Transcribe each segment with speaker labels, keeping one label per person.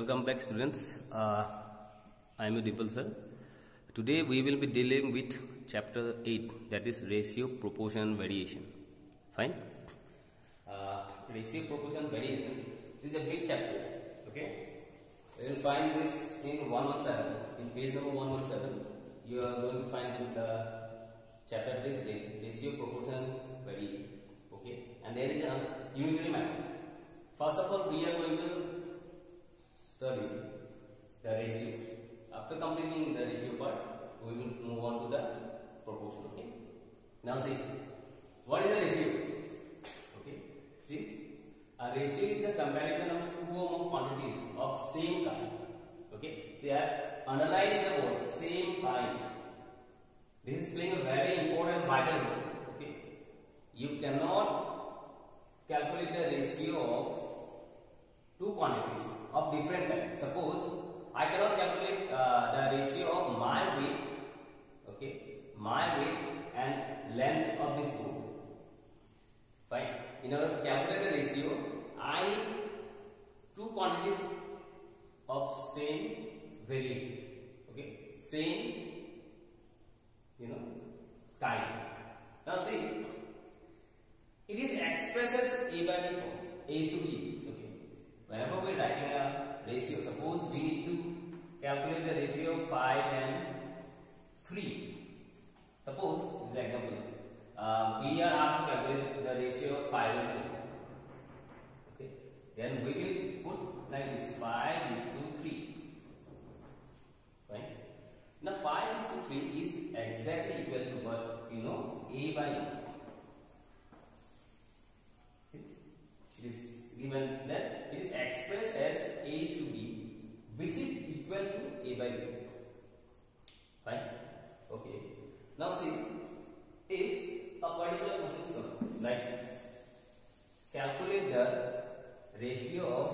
Speaker 1: Welcome back, students. I am Dipal sir. Today we will be dealing with chapter 8, that is ratio, proportion and variation. Fine. Ratio, proportion, variation is a big chapter. Okay. You will find this in 117. In page number 117, you are going to find the chapter is ratio, proportion, variation. Okay. And there is a unitary method. First of all, we are going to study the ratio. After completing the ratio part, we will move on to the proportion. Okay. Now see, what is a ratio? Okay. See, a ratio is the comparison of two or more quantities of same kind. Okay. See, I have underlined the word same kind. This is playing a very important vital role. Okay. You cannot calculate the ratio of two quantities of different kinds. Suppose I cannot calculate the ratio of my weight, okay, my weight and length of this book. Fine. In order to calculate the ratio, I need two quantities of same variation, okay, same, kind. Now see, it is expressed as A by B form. A is to B. Whenever we are writing a ratio, suppose we need to calculate the ratio of 5 and 3. Suppose, this is example, we are asked to calculate the ratio of 5 and 3. Okay. Then we will put like this, 5 is to 3. Fine. Now 5 is to 3 is exactly equal to what? A by B. It is given that it is expressed as A to B, which is equal to A by B. Fine. Okay. Now see, if a particular question comes, like calculate the ratio of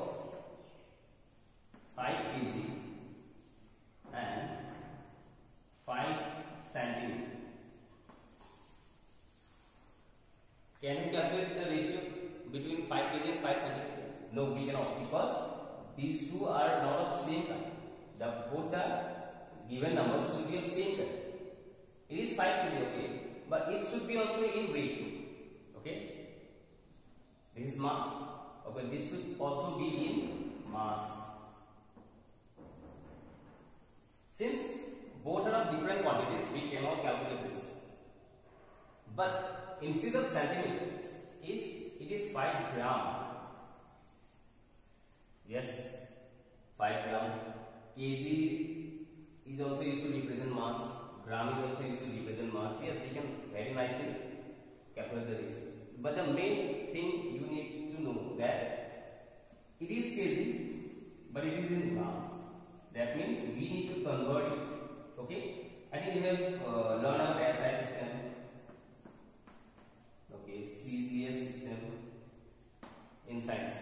Speaker 1: 5 kg and 5 centimeter. Can you calculate the ratio between 5 kg and 5 centimeter? No, we cannot, because these two are not of same kind. Both the given numbers should be of same kind. It is 5 kg, okay, but it should be also in weight. Okay, this is mass. Okay, this should also be in mass. Since both are of different quantities, we cannot calculate this. But instead of centimeter, if it is 5 gram. Yes, 5 gram. Kg is also used to represent mass. Gram is also used to represent mass. Yes, we can very nicely calculate the ratio. But the main thing you need to know that it is kg, but it is in gram. That means we need to convert it. Okay? I think you have learned about SI system. Okay, CGS system in science.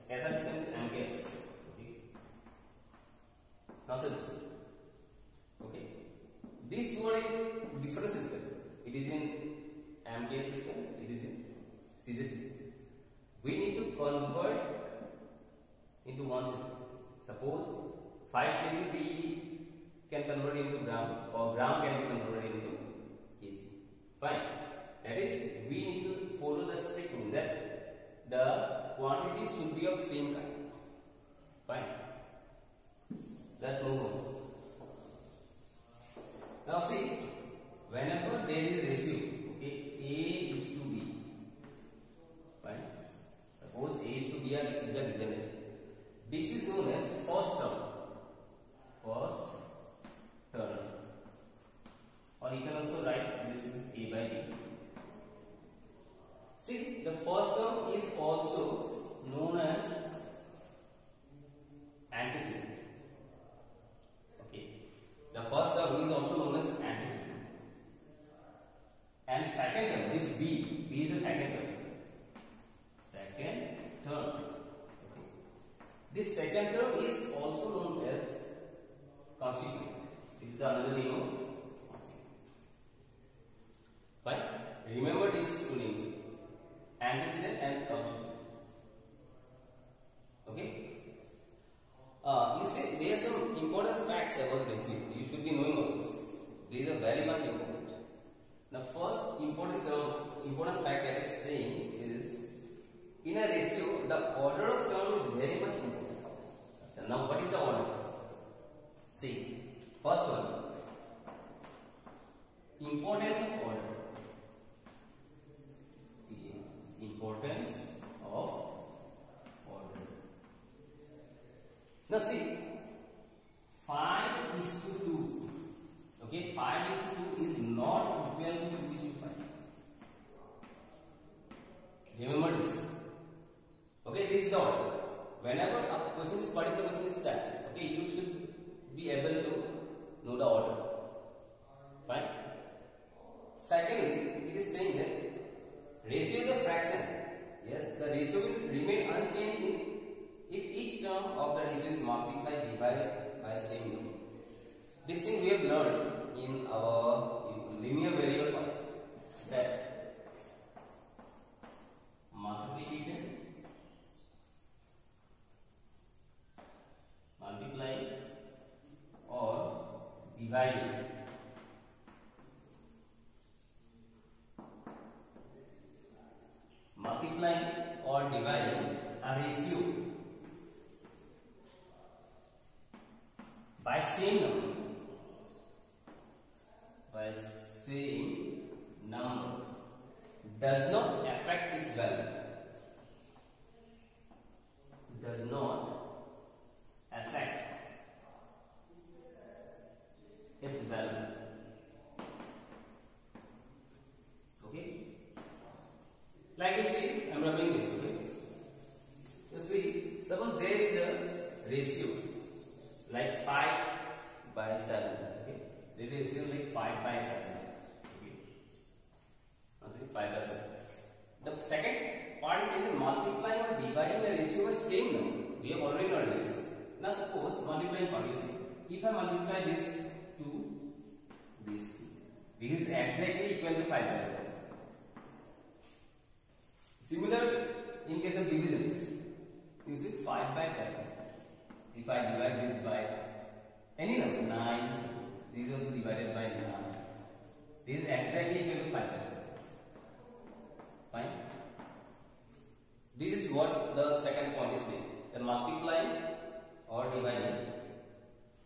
Speaker 1: SI system is MKS. Okay. Now see this. Okay. These two are in different system. It is in MKS system. It is in CGS system. We need to convert into one system. Suppose 5 kg we can convert into gram, or gram can be converted into kg. Fine. That is, we need to follow the strict rule that the quantities should be of same kind. Fine. Let's move on. Now see, whenever there is ratio, okay, A is to B. Fine. Suppose A is to B is a given ratio. This is known as first term. First term. Or you can also write this is A by B. See, the first term is also known as antecedent. Okay. The first term is also known as antecedent. And second term, this B is the second term. Second term. Okay. This second term is also known as consequent. This is the another name of consequent. Fine. Remember these two names. Antecedent and consequent. Okay. there are some important facts about ratio. You should be knowing all this. These are very much important. The first important fact that is saying is, in a ratio, the order of term is very much important. So now, what is the order? See, first one, importance of order. Importance of order. Now see, 5:2. Okay, 5:2 is not equal to 2:5. Remember this. Okay, this is the order. Whenever a particular question is set, okay, you should be able to know the order. Fine. Secondly, it is saying that ratio is a fraction. Yes, the ratio will remain unchanged if each term of the ratio is multiplied divided by same number. This thing we have learned in our linear variable part, that multiplication, multiplying or dividing a ratio by same number does not affect its value. Does not affect its value. Okay? Like you see, I am rubbing this, okay? You see, suppose there is a ratio like 5/7, okay? There is a ratio like 5/7, okay? Now see, 5/7. The second part is either multiplying or dividing a ratio by same number. We have already learned this. Now suppose multiplying part, you see, if I multiply this to this is exactly equal to 5/7. Similar in case of division, you see 5/7. If I divide this by any number, 9, this is also divided by 9. This is exactly equal to 5/7. Fine. This is what the second point is saying. The multiplying or dividing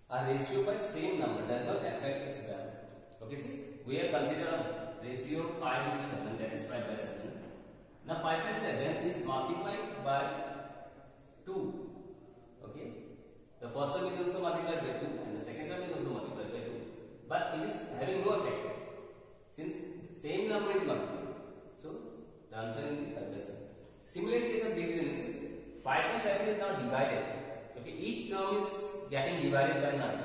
Speaker 1: a ratio by same number does not affect its value. Okay, see, we have considered a ratio of 5:7, that is 5/7. Now 5/7 is multiplied by 2. Okay, the first term is also multiplied by 2 and the second term is also multiplied by 2, but it is having no effect since same number is multiplied. So the answer is 5/7. Similar in case of division, 5/7 is now divided. Okay, each term is getting divided by 9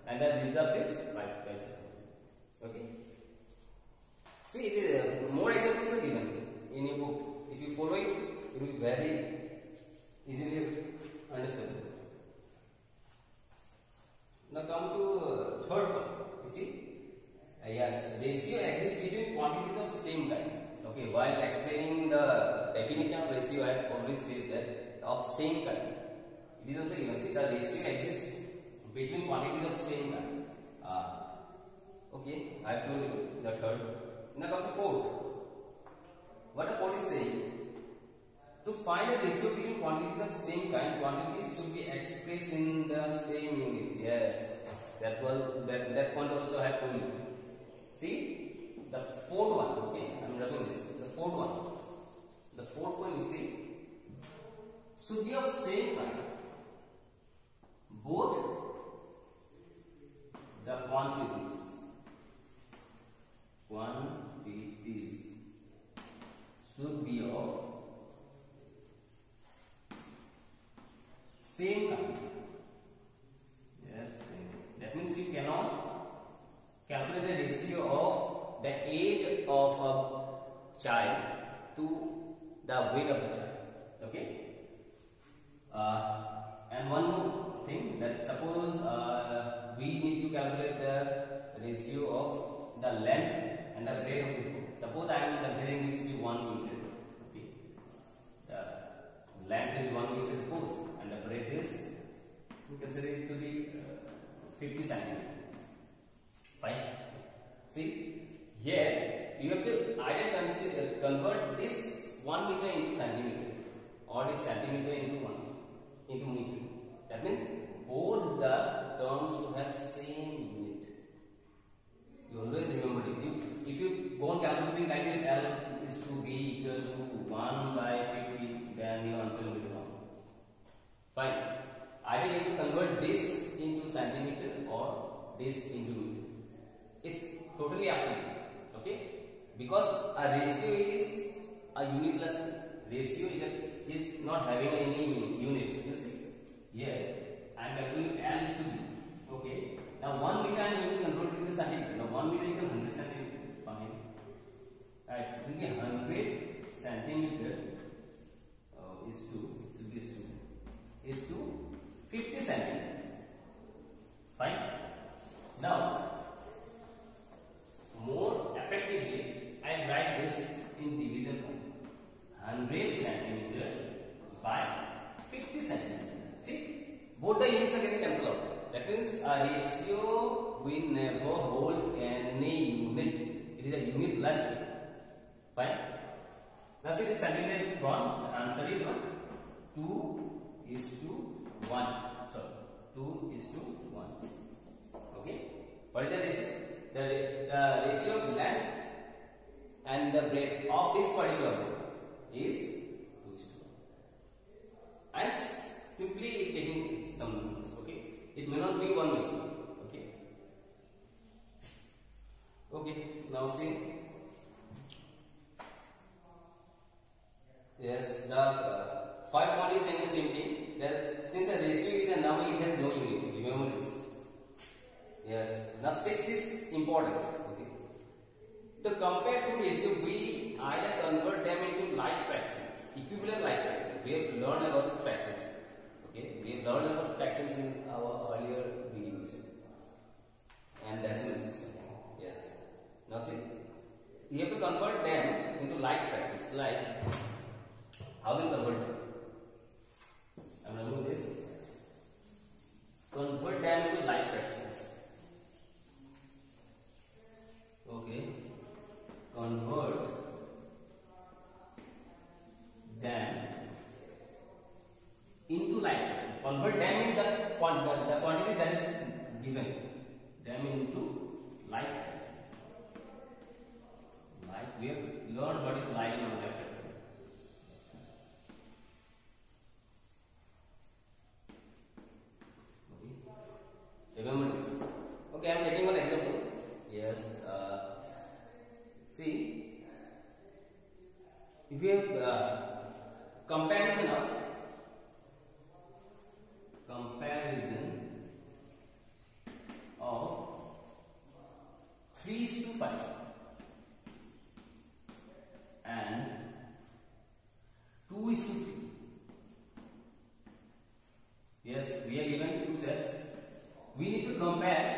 Speaker 1: and the result is 5/7. Okay, see, it is, more examples are given in your book. If you follow it, it will be very easily understandable. Now come to third one. You see, yes, ratio exists between quantities of same kind. Okay, while explaining the definition of ratio, I have already said that of same kind. It is also given. See, the ratio exists between quantities of same kind. Okay, I have told you the third. Now come to fourth. What the fourth is saying? To find a ratio between quantities of same kind, quantities should be expressed in the same unit. Yes, that point also I have told you. See, the fourth one. Okay, I am writing this. The fourth one. The fourth one, you see, should be of same kind. Both the quantities should be of same kind. Yes, same. That means you cannot calculate the ratio of the age of a child to the weight of the child. Okay. And one more thing, that suppose we need to calculate the ratio of the length and the breadth of this book. Suppose I am considering this to be 1 meter. Okay. The length is 1 meter, suppose, and the breadth is, we consider it to be 50 centimeter. Fine. See, here you have to either convert this 1 meter into centimeter or this centimeter into meter. That means both the terms should have same unit. You always remember it. If you go on calculating like this, L is to be equal to 1 by 50, then your answer will be wrong. Fine. Either you have to convert this into centimeter or this into meter. It's totally up to you. Okay? Because a ratio is a unitless ratio is not having any units. You see? Here I am calculating L is to B. Okay. Now 1 meter I am going to convert it into centimeter. Now 1 meter equals 100 centimeter. Fine. Right. It will be 100 centimeter is to 50 centimeter. Fine. Now more effectively I write this in division form. 100 centimeter by 50 centimeter. See, both the units are getting cancelled out. That means a ratio will never hold any unit. It is a unitless thing. Fine. Now see, the centimeter is gone. The answer is what? 2:1. Sorry, 2:1. Okay. What is the ratio? The ratio of length and the breadth of this particular board is 2:1. I am simply taking some numbers. Okay. It may not be 1 meter. Okay. Okay. Now see. Yes, the 5 point is saying the same thing. That since a ratio is a number, it has no unit. Remember this. Yes. Now 6 is important. Okay. To compare two ratios, we either convert them into like fractions, equivalent like fractions. We have learned about fractions. Okay. We have learned about fractions in our earlier videos and decimals. Yes. Now see, we have to convert them into like fractions. Like, how will convert them? I am going to do this. Convert them into like fractions. Okay. Convert them into like fractions. Convert them in the quantities that is given. Them into like fractions. Like, we have learned what is like and like fraction. Remember this. Okay, I am taking one example. Yes. See, if we have comparison of 3:5 and 2:3. Yes, we are given two sets. We need to compare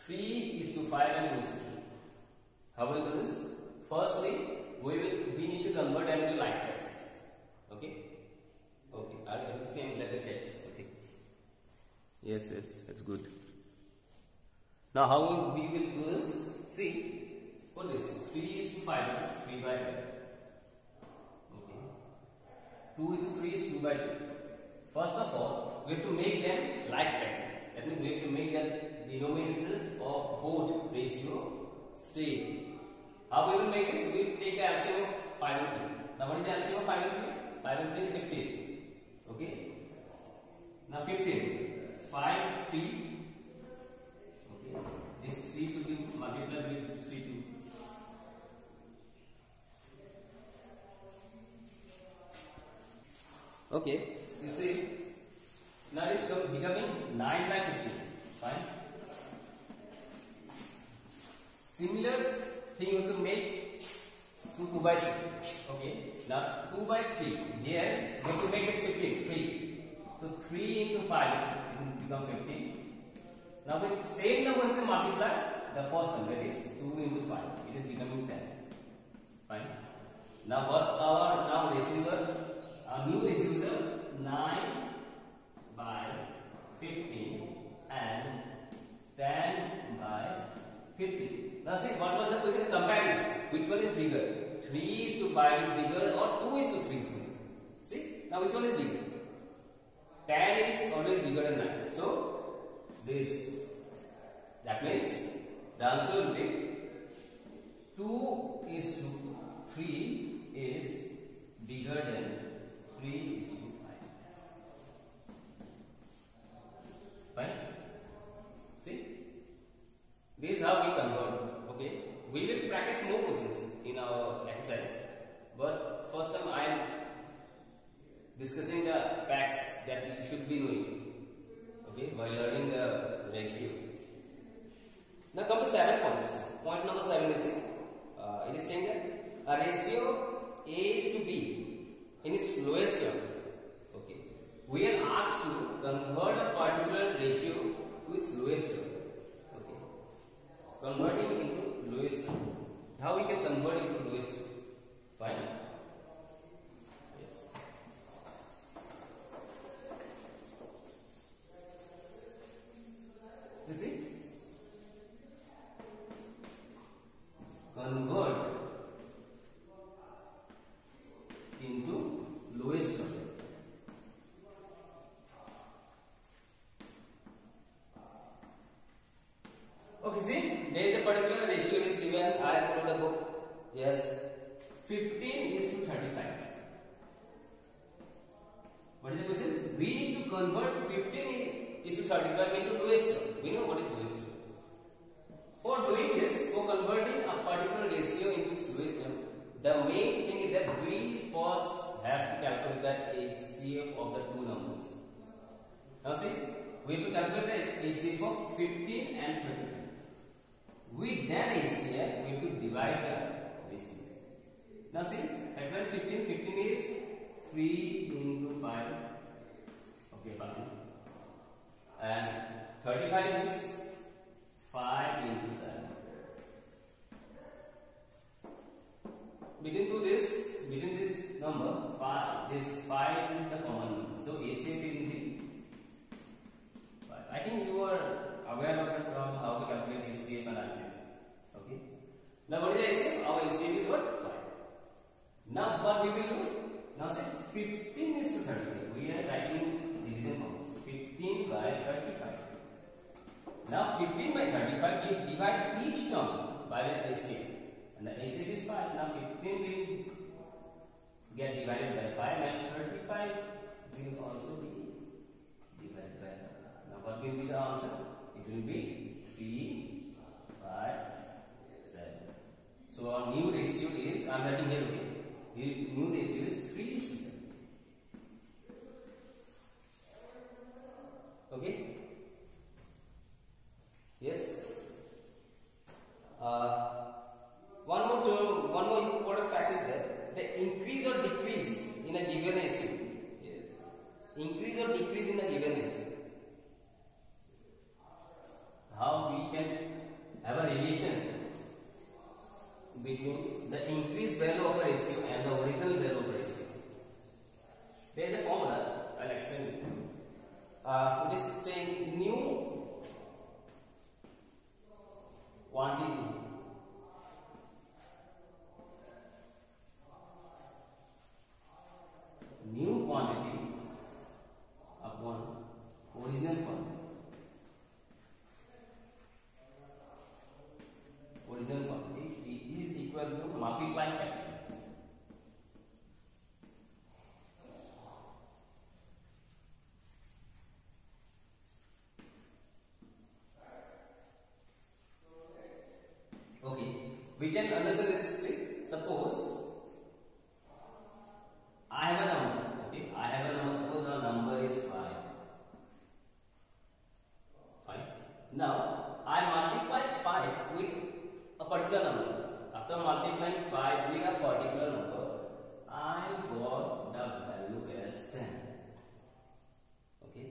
Speaker 1: 3:5 and 2:3. How will we do this? Firstly, we need to convert them to like fractions. Okay. Okay. I'll see and let me check. Okay. Yes, that's good. Now, how we will do this? See, for this 3:5 is 3/5. Okay. 2:3 is 2/3. First of all, we have to make them like fractions. That means we have to make the denominators of both ratio same. How we will make this? We will take the LCM of 5 and 3. Now what is the LCM of 5 and 3? 5 and 3 is 15. Okay. Now 15. 5, 3. Okay. This 3 should be multiplied with this 3 too. Okay. You see. Now it is becoming 9/15. Fine. Similar thing you have to make to 2/3. Okay. Now 2/3. Here we have to make this 15. 3. So 3 into 5 it will become 15. Now with the same number we can multiply the first one, that is 2 into 5. It is becoming 10. Fine. Now what our receiver? Our new receiver 9/15 and 50. Now see, what was the question? Comparison. Which one is bigger? 3:5 is bigger or 2:3 is bigger? See, now which one is bigger? 10 is always bigger than 9. So this, that means the answer will be 2:3 is bigger than 3:5. Fine. See, this is how we convert. Okay, we will practice more questions in our exercise, but first time I am discussing the facts that you should be knowing. Okay, while learning the ratio. Now come to 7 points. Point number 7 is it is saying that a ratio A is to B in its lowest term. Okay, we are asked to convert a particular ratio to its lowest term. Okay, converting into lowest term. How we can convert into lowest term? Fine. Yes. You see, convert into lowest term. Okay, see, there is a particular ratio is given. I follow the book. Yes, 15:35. What is the question? We need to convert 15:35 into lowest term. We know what is lowest term. For doing this, for converting a particular ratio into its lowest term, the main thing is that we first have to calculate the HCF of the two numbers. Now see, we have to calculate the HCF of 15 and 35. With that HCF, we have to divide the ratio. Now see, factorize 15. 15 is 3 into 5. Okay, fine. And 35 is 5 into 7. Between this number, this 5 is the common number. So HCF will be 5. I think you are aware of it, how to calculate HCF and RCF. Okay. Now what is the HCF? Our HCF is what? 5. Now what we will do? Now say 15:35. We are writing division form. 15 by 35. Now 15 by 35, we divide each term by the HCF. And the HCF is 5. Now 15 will get divided by 5 and 35 will also be divided by 5. Now what will be the answer? It will be 3 by 7. So our new ratio is, I am writing here, okay. New ratio is 3:7. Okay. Yes. One more important fact is that the increase or decrease in a given ratio. Yes. Increase or decrease in a given ratio. How we can have a relation between the increased value of a ratio and the original value of a ratio. There is a formula. I'll explain it. It is saying new quantity upon original quantity. Original quantity is equal to multiplying factor. Okay, we can understand this. Suppose I have a number. Okay, I have a number. Suppose the number is 5. Fine. Now I multiply 5 with a particular number. After multiplying 5 with a particular number, I got the value as 10. Okay,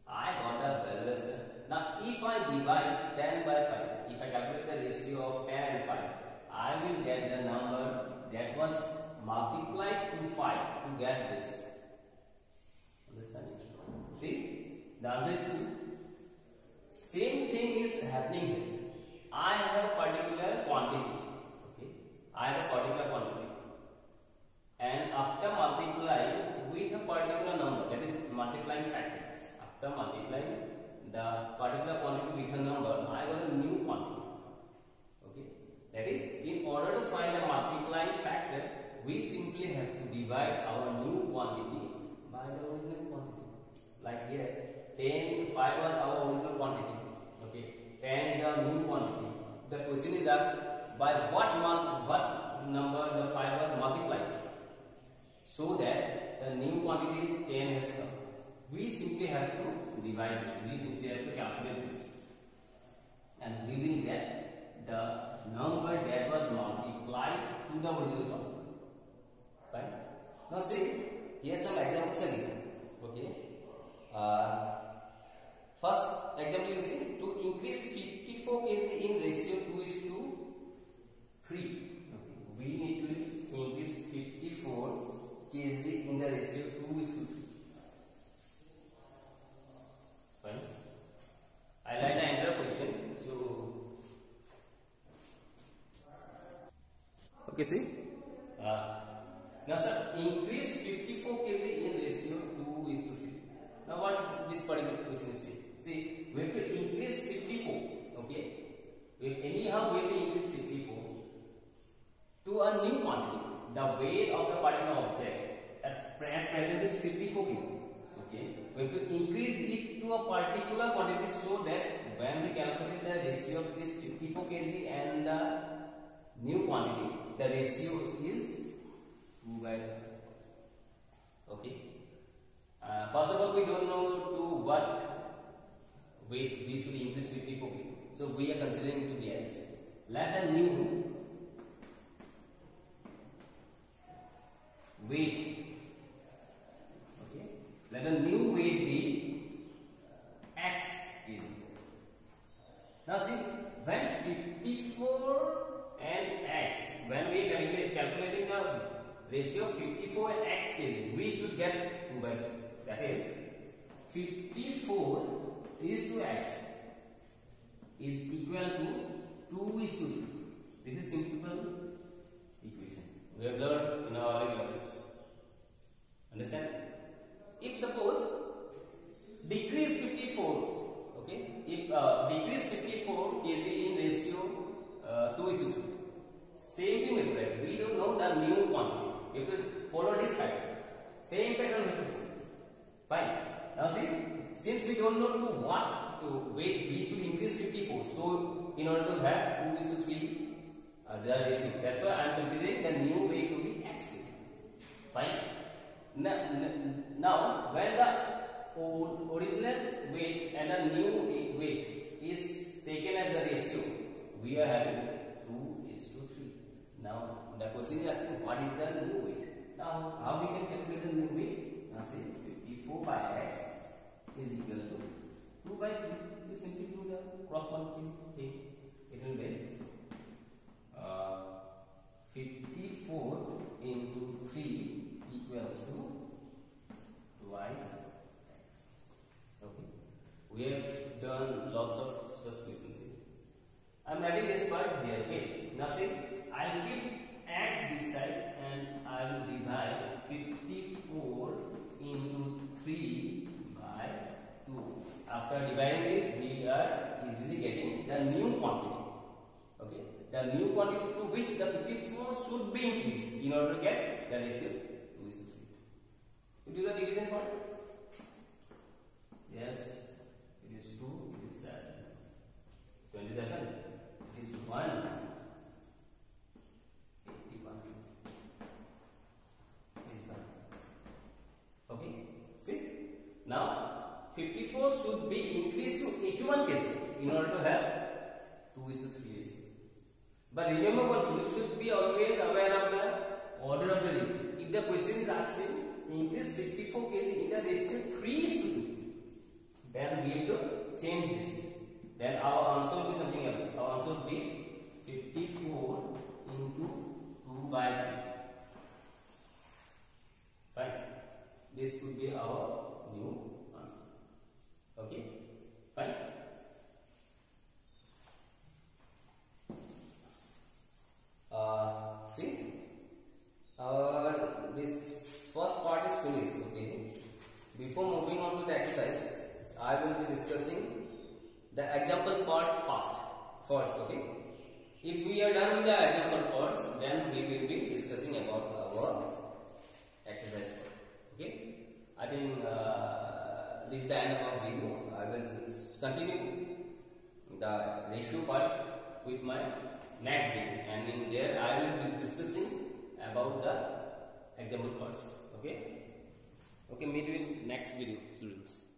Speaker 1: I got the value as 10. Now, if I divide 10 by 5, if I calculate the ratio of 10 and 5, I will get the number that was multiplied to 5 to get this. Understand it? See, the answer is 2. Same thing is happening here. I have a particular quantity. Okay, I have a particular quantity, and after multiplying with a particular number, that is multiplying factor. After multiplying the particular quantity with a number, I got a new quantity. Okay, that is, in order to find the multiplying factor, we simply have to divide our new quantity by the original quantity. Like here, 5 was our original quantity. Okay, 10 is our new quantity. The question is asked, by what number the 5 was multiplied, so that the new quantity is 10 has come. We simply have to divide this. We simply have to calculate this, and we will get the number that was multiplied to the original quantity. Right? Now see, here some examples again. Okay. First example you see, to increase 54 kg in ratio 2:3. Okay. We need to increase 54 kg in the ratio 2:3. Fine. I like the entire question. So, okay, see. Now, sir, increase 54 kg in ratio 2:3. Now, what this particular question is saying? See, we have to increase 54. Okay, anyhow we have to increase 54 to a new quantity. The weight of the particular object at present is 54 kg. Okay, we have to increase it to a particular quantity, so that when we calculate the ratio of this 54 kg and the new quantity, the ratio is 2/3. Okay. First of all, we don't know to what weight we should increase 54 kg. So we are considering it to be x. Let the new weight, okay, let the new weight be x kg. Now see, when 54 and x, when we are calculating the ratio of 54 and x kg, we should get 2/3. That is, 54 is to x is equal to 2:3. This is simple equation we have learned in our earlier classes. Understand? If suppose decrease 54, okay, if decrease 54 kg in ratio 2:3, same thing we have. We don't know the new quantity. We have to follow this pattern. Same pattern we have to follow. Fine. Now see, since we don't know to what weight we should increase 54, so in order to have 2:3 the ratio, that's why I am considering the new weight to be x. Fine. Now when the original weight and the new weight is taken as the ratio, we are having 2:3. Now the question is asking, what is the new weight? Now how we can calculate the new weight? Now see, 54 by x is equal to 2/3. You simply do the cross multiplying. It will be 54 into 3 equals to twice x. Okay. We have done lots of such questions here. I am writing this part here. Okay. Now see, I will keep x this side and I will divide 54 into 3 by 2. After dividing this, we are easily getting the new quantity. Okay, the new quantity to which the 54 should be increased in order to get the ratio 2:3. You do the division part? Yes, it is 2, it is 7. 27, it is 1. 81. Okay, see, now 54 should be increased to 81 kg in order to have 2:3 ratio. But remember what, you should be always aware of the order of the ratio. If the question is asking increase 54 kg in the ratio 3:2, then we have to change this. Then our answer will be something else. Our answer will be 54 into 2/3. Fine. This could be our new answer. Okay, fine. finished. Okay. Before moving on to the exercise, I will be discussing the example part first. Okay. If we are done with the example parts, then we will be discussing about our exercise. Okay. I think this is the end of our video. I will continue the ratio part with my next video, and in there I will be discussing about the example parts. Okay. Meet you in next video, students.